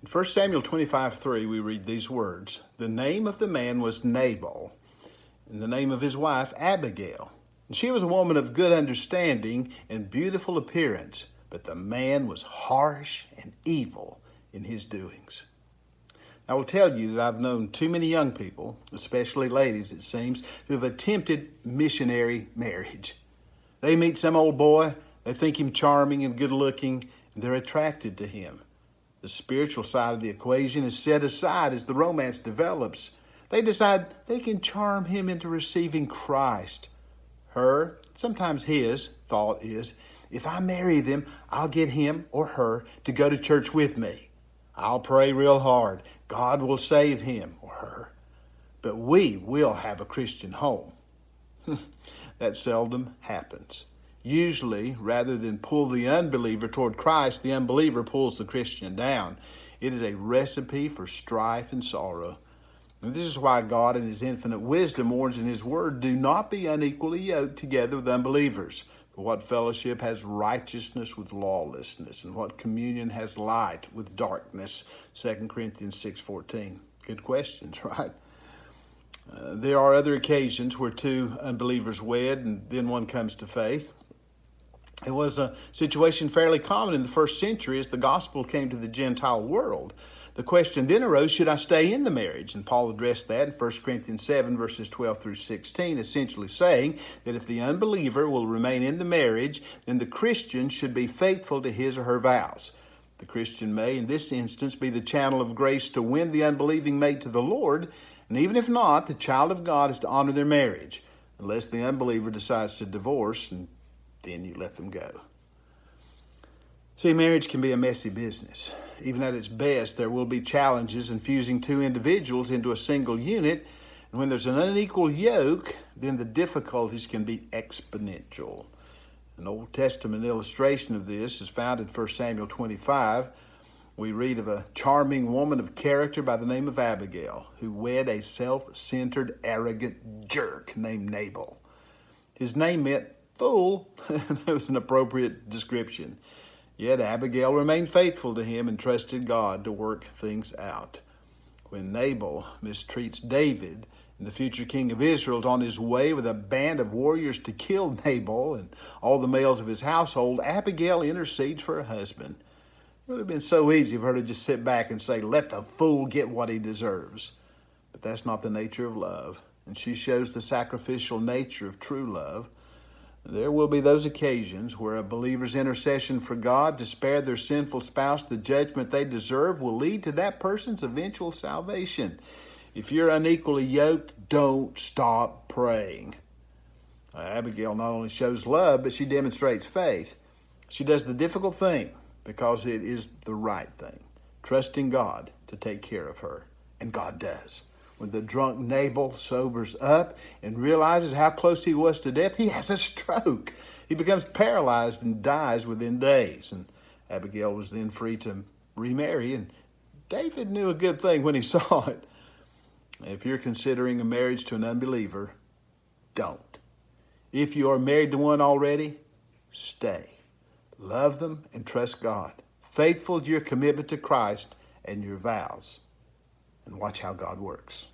In 1 Samuel 25:3, we read these words, "The name of the man was Nabal, and the name of his wife Abigail. And she was a woman of good understanding and beautiful appearance, but the man was harsh and evil in his doings." I will tell you that I've known too many young people, especially ladies it seems, who have attempted missionary marriage. They meet some old boy, they think him charming and good looking, and they're attracted to him. The spiritual side of the equation is set aside as the romance develops. They decide they can charm him into receiving Christ. Her, sometimes his, thought is, if I marry them, I'll get him or her to go to church with me. I'll pray real hard. God will save him or her. But we will have a Christian home. That seldom happens. Usually, rather than pull the unbeliever toward Christ, the unbeliever pulls the Christian down. It is a recipe for strife and sorrow. And this is why God in his infinite wisdom warns in his word, do not be unequally yoked together with unbelievers. For what fellowship has righteousness with lawlessness, and what communion has light with darkness? 2 Corinthians 6:14. Good questions, right? There are other occasions where two unbelievers wed and then one comes to faith. It was a situation fairly common in the first century as the gospel came to the Gentile world. The question then arose, should I stay in the marriage? And Paul addressed that in 1 Corinthians 7, verses 12 through 16, essentially saying that if the unbeliever will remain in the marriage, then the Christian should be faithful to his or her vows. The Christian may, in this instance, be the channel of grace to win the unbelieving mate to the Lord, and even if not, the child of God is to honor their marriage, unless the unbeliever decides to divorce, and then you let them go. See, marriage can be a messy business. Even at its best, there will be challenges in fusing two individuals into a single unit. And when there's an unequal yoke, then the difficulties can be exponential. An Old Testament illustration of this is found in 1 Samuel 25. We read of a charming woman of character by the name of Abigail, who wed a self-centered, arrogant jerk named Nabal. His name meant fool. It was an appropriate description. Yet Abigail remained faithful to him and trusted God to work things out. When Nabal mistreats David, and the future king of Israel is on his way with a band of warriors to kill Nabal and all the males of his household, Abigail intercedes for her husband. It would have been so easy for her to just sit back and say, let the fool get what he deserves. But that's not the nature of love, and she shows the sacrificial nature of true love. There will be those occasions where a believer's intercession for God to spare their sinful spouse the judgment they deserve will lead to that person's eventual salvation. If you're unequally yoked, don't stop praying. Abigail not only shows love, but she demonstrates faith. She does the difficult thing because it is the right thing, trusting God to take care of her. And God does. When the drunk Nabal sobers up and realizes how close he was to death, he has a stroke. He becomes paralyzed and dies within days. And Abigail was then free to remarry, and David knew a good thing when he saw it. If you're considering a marriage to an unbeliever, don't. If you are married to one already, stay. Love them and trust God. Faithful to your commitment to Christ and your vows. And watch how God works.